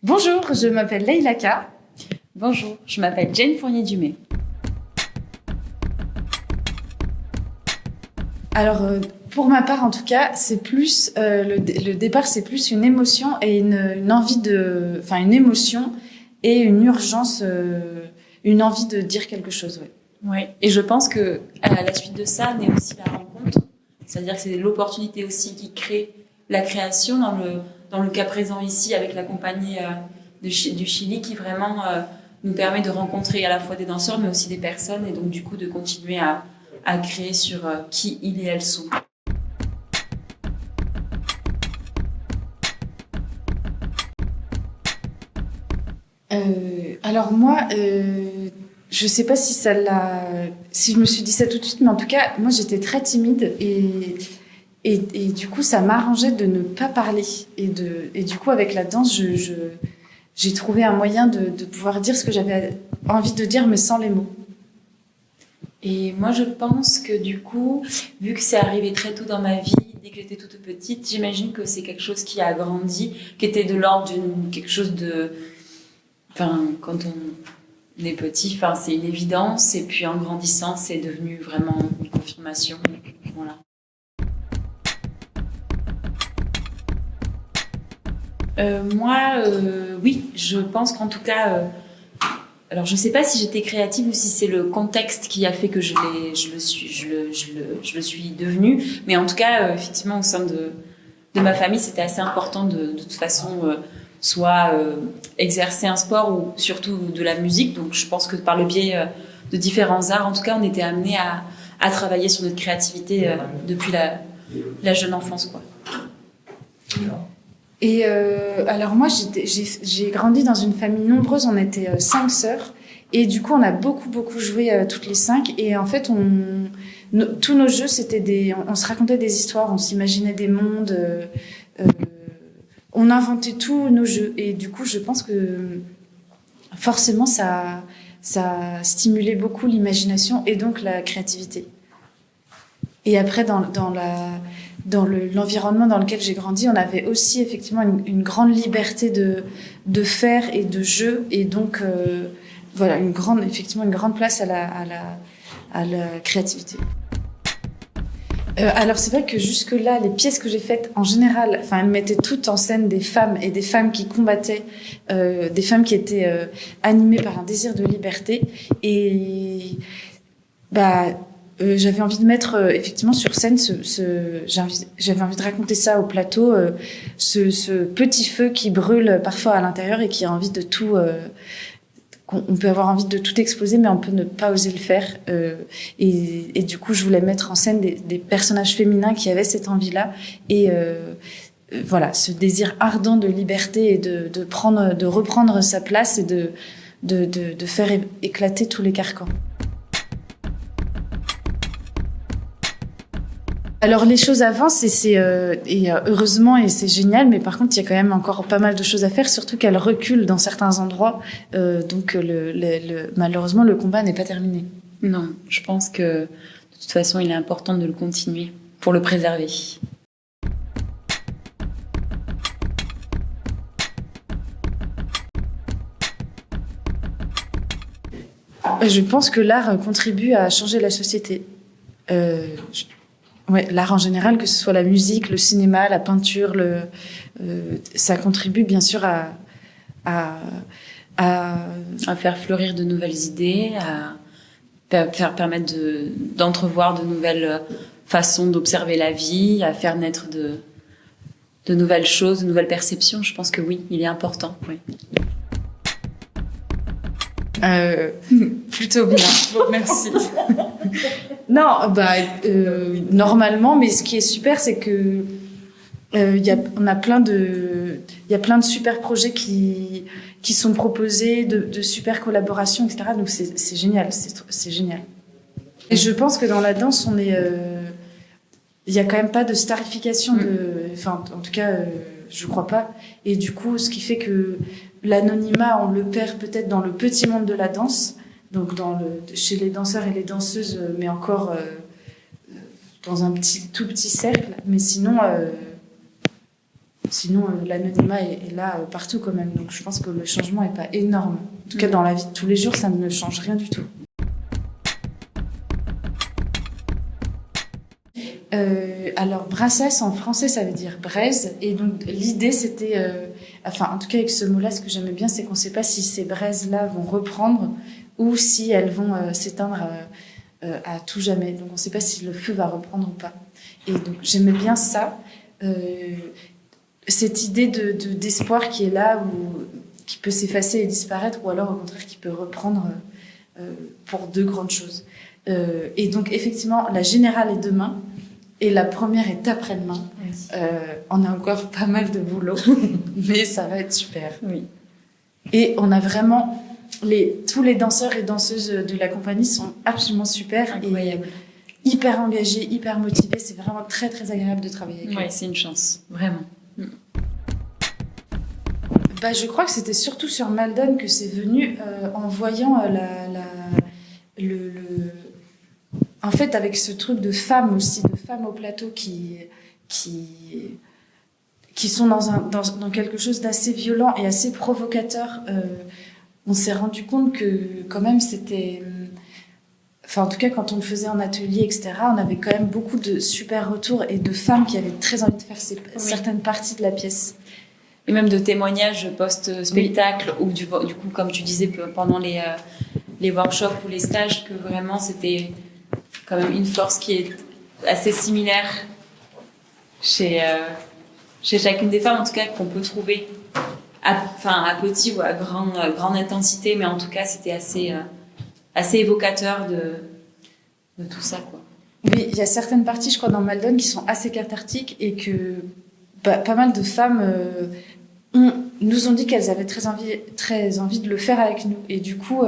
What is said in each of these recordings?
Bonjour, je m'appelle Leïla K. Bonjour, je m'appelle Jane Fournier-Dumay. Alors, pour ma part, en tout cas, c'est plus le départ, c'est plus une émotion et une envie une émotion et une urgence, une envie de dire quelque chose. Ouais. Ouais. Et je pense que à la suite de ça naît aussi la rencontre, c'est-à-dire que c'est l'opportunité aussi qui crée la création dans le cas présent ici avec la compagnie du Chili qui vraiment nous permet de rencontrer à la fois des danseurs mais aussi des personnes et donc du coup de continuer à créer sur qui ils et elles sont. Alors moi, je sais pas si si je me suis dit ça tout de suite, mais en tout cas, moi j'étais très timide et du coup ça m'arrangeait de ne pas parler et du coup avec la danse, j'ai trouvé un moyen de pouvoir dire ce que j'avais envie de dire mais sans les mots. Et moi, je pense que du coup, vu que c'est arrivé très tôt dans ma vie, dès que j'étais toute petite, j'imagine que c'est quelque chose qui a grandi, qui était de l'ordre quelque chose de... Enfin, quand on est petit, enfin, c'est une évidence. Et puis en grandissant, c'est devenu vraiment une confirmation. Voilà. Moi, oui, je pense qu'en tout cas... alors, je sais pas si j'étais créative ou si c'est le contexte qui a fait que je le suis devenue. Mais en tout cas, effectivement, au sein de ma famille, c'était assez important de toute façon, soit exercer un sport ou surtout de la musique. Donc, je pense que par le biais de différents arts, en tout cas, on était amenés à travailler sur notre créativité depuis la jeune enfance, quoi. Et alors moi, j'ai grandi dans une famille nombreuse, on était 5 sœurs, et du coup on a beaucoup joué toutes les 5, et en fait tous nos jeux c'était on se racontait des histoires, on s'imaginait des mondes, on inventait tous nos jeux, et du coup je pense que forcément ça stimulait beaucoup l'imagination et donc la créativité. Et après dans l'environnement dans lequel j'ai grandi, on avait aussi effectivement une grande liberté de faire et de jeu, et donc voilà une grande place à la créativité. Alors c'est vrai que jusque là, les pièces que j'ai faites en général, enfin elles mettaient toutes en scène des femmes et des femmes qui combattaient, des femmes qui étaient animées par un désir de liberté, et j'avais envie de mettre effectivement sur scène j'avais envie de raconter ça au plateau, ce petit feu qui brûle parfois à l'intérieur et qui a envie de tout, on peut avoir envie de tout exploser mais on peut ne pas oser le faire, et du coup je voulais mettre en scène des personnages féminins qui avaient cette envie-là, et voilà, ce désir ardent de liberté et de reprendre sa place et de faire éclater tous les carcans. Alors les choses avancent et heureusement, et c'est génial, mais par contre il y a quand même encore pas mal de choses à faire, surtout qu'elles reculent dans certains endroits, donc malheureusement le combat n'est pas terminé. Non, je pense que de toute façon il est important de le continuer pour le préserver. Je pense que l'art contribue à changer la société. Ouais, l'art en général, que ce soit la musique, le cinéma, la peinture, ça contribue bien sûr à faire fleurir de nouvelles idées, à faire permettre d'entrevoir de nouvelles façons d'observer la vie, à faire naître de nouvelles choses, de nouvelles perceptions. Je pense que oui, il est important. Oui. Plutôt bien. Bon, merci. Non, normalement, mais ce qui est super, c'est que il y a plein de super projets qui sont proposés, de super collaborations, etc. Donc c'est génial, c'est génial. Et je pense que dans la danse, il y a quand même pas de starification enfin, en tout cas, je crois pas. Et du coup, ce qui fait que l'anonymat, on le perd peut-être dans le petit monde de la danse, donc chez les danseurs et les danseuses, mais encore dans un tout petit cercle. Mais sinon, Sinon, l'anonymat est là partout quand même. Donc je pense que le changement n'est pas énorme. En tout cas, dans la vie de tous les jours, ça ne change rien du tout. Alors, Brassens, en français, ça veut dire braise. Et donc, l'idée, c'était... enfin, en tout cas, avec ce mot-là, ce que j'aimais bien, c'est qu'on ne sait pas si ces braises-là vont reprendre ou si elles vont s'éteindre à tout jamais. Donc, on ne sait pas si le feu va reprendre ou pas. Et donc, j'aimais bien ça. Cette idée d'espoir qui est là, ou qui peut s'effacer et disparaître, ou alors, au contraire, qui peut reprendre pour deux grandes choses. Et donc, effectivement, la générale est demain. Et la première est après-demain. Oui. On a encore pas mal de boulot, mais ça va être super. Oui. Et on a vraiment... tous les danseurs et danseuses de la compagnie sont absolument super. Incroyable. Et hyper engagés, hyper motivés. C'est vraiment très, très agréable de travailler avec eux. Oui, c'est une chance, vraiment. Bah, je crois que c'était surtout sur Maldon que c'est venu en voyant en fait, avec ce truc de femmes aussi, de femmes au plateau qui sont dans quelque chose d'assez violent et assez provocateur, on s'est rendu compte que quand même c'était... Enfin, en tout cas, quand on le faisait en atelier, etc., on avait quand même beaucoup de super retours et de femmes qui avaient très envie de faire certaines parties de la pièce. Et même de témoignages post-spectacle, ou du coup, comme tu disais, pendant les workshops ou les stages, que vraiment c'était... quand même une force qui est assez similaire chez chacune des femmes, en tout cas, qu'on peut trouver à petit ou à grande intensité, mais en tout cas, c'était assez évocateur de tout ça, quoi. Oui, il y a certaines parties, je crois, dans Maldon qui sont assez cathartiques et que pas mal de femmes nous ont dit qu'elles avaient très envie de le faire avec nous. Et du coup...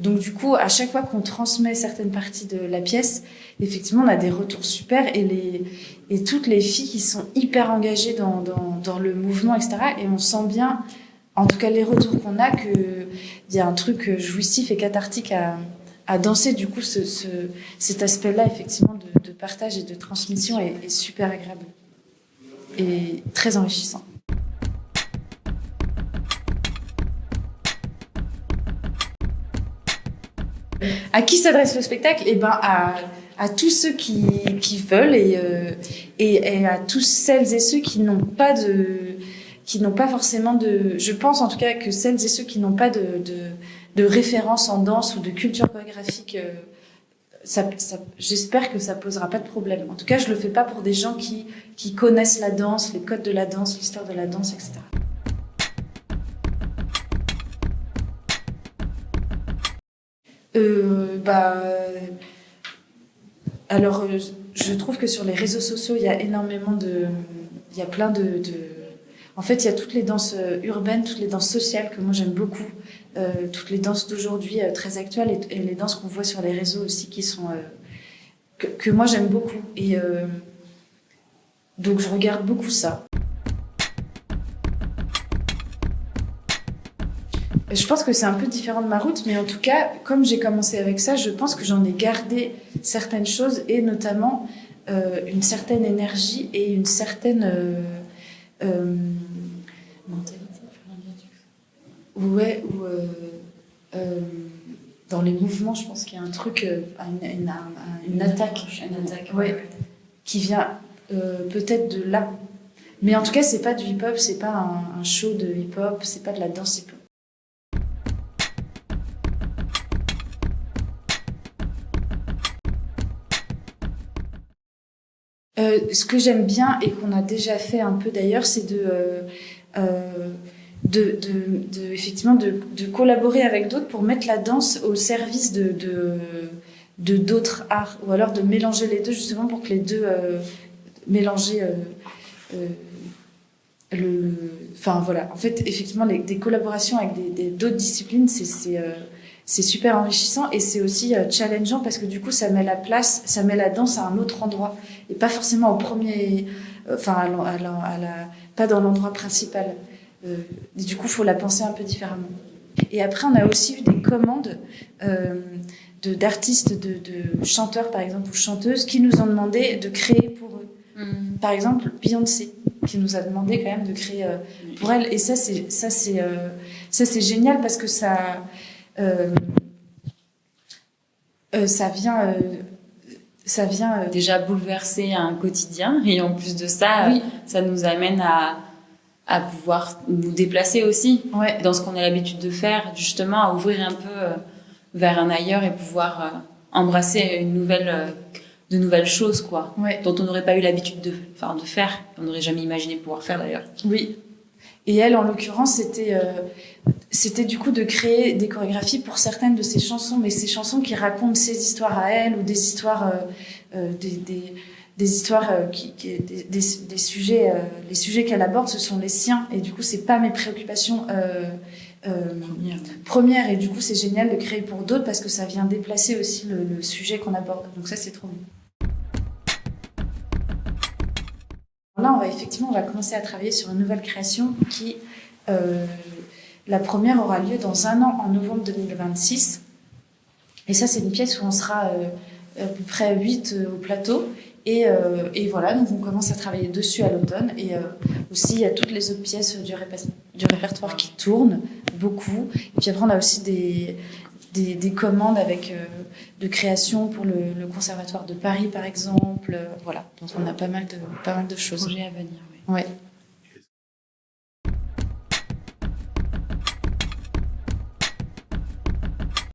donc du coup, à chaque fois qu'on transmet certaines parties de la pièce, effectivement, on a des retours super et toutes les filles qui sont hyper engagées dans le mouvement, etc. Et on sent bien, en tout cas les retours qu'on a, qu'il y a un truc jouissif et cathartique à danser. Du coup, cet aspect-là, effectivement, de partage et de transmission est super agréable et très enrichissant. À qui s'adresse le spectacle ? Eh ben, à tous ceux qui veulent et à tous celles et ceux qui n'ont pas forcément de... Je pense en tout cas que celles et ceux qui n'ont pas de référence en danse ou de culture chorégraphique, j'espère que ça posera pas de problème. En tout cas, je le fais pas pour des gens qui connaissent la danse, les codes de la danse, l'histoire de la danse, etc. Alors, je trouve que sur les réseaux sociaux, il y a énormément il y a plein en fait, il y a toutes les danses urbaines, toutes les danses sociales que moi j'aime beaucoup, toutes les danses d'aujourd'hui très actuelles et les danses qu'on voit sur les réseaux aussi qui sont que moi j'aime beaucoup. Et donc je regarde beaucoup ça. Je pense que c'est un peu différent de ma route, mais en tout cas, comme j'ai commencé avec ça, je pense que j'en ai gardé certaines choses, et notamment une certaine énergie et une certaine mentalité. Ouais, dans les mouvements, je pense qu'il y a un truc, une attaque, ouais, qui vient peut-être de là. Mais en tout cas, c'est pas du hip-hop, c'est pas un show de hip-hop, c'est pas de la danse hip-hop. Ce que j'aime bien et qu'on a déjà fait un peu d'ailleurs, c'est effectivement de collaborer avec d'autres pour mettre la danse au service de d'autres arts, ou alors de mélanger les deux justement pour que les deux mélanger enfin voilà, en fait effectivement des collaborations avec d'autres disciplines, c'est super enrichissant, et c'est aussi challengeant parce que du coup ça met la danse à un autre endroit et pas forcément au premier, enfin pas dans l'endroit principal. Et du coup, il faut la penser un peu différemment. Et après, on a aussi eu des commandes d'artistes, de chanteurs par exemple ou chanteuses qui nous ont demandé de créer pour eux. Par exemple, Beyoncé. qui nous a demandé quand même de créer pour elle. Et ça c'est génial parce que ça vient déjà bouleverser un quotidien, et en plus de ça, oui. Ça nous amène à pouvoir nous déplacer aussi Ouais. dans ce qu'on a l'habitude de faire, justement à ouvrir un peu vers un ailleurs et pouvoir embrasser de nouvelles choses, quoi, Ouais. dont on n'aurait pas eu l'habitude de faire. On n'aurait jamais imaginé pouvoir faire d'ailleurs. Oui. Et elle, en l'occurrence, c'était du coup de créer des chorégraphies pour certaines de ses chansons, mais ces chansons qui racontent ses histoires à elle ou des histoires, des histoires des sujets, les sujets qu'elle aborde, ce sont les siens. Et du coup, c'est pas mes préoccupations premières. Et du coup, c'est génial de créer pour d'autres parce que ça vient déplacer aussi le sujet qu'on aborde. Donc ça, c'est trop bien. Là, on va commencer à travailler sur une nouvelle création qui, la première aura lieu dans 1 an, en novembre 2026. Et ça, c'est une pièce où on sera à peu près 8 au plateau. Et voilà, donc on commence à travailler dessus à l'automne. Et aussi, il y a toutes les autres pièces du répertoire qui tournent, beaucoup. Et puis après, on a aussi des commandes de création pour le Conservatoire de Paris, par exemple. Voilà, donc on a pas mal de choses. Projet à venir, oui. Ouais.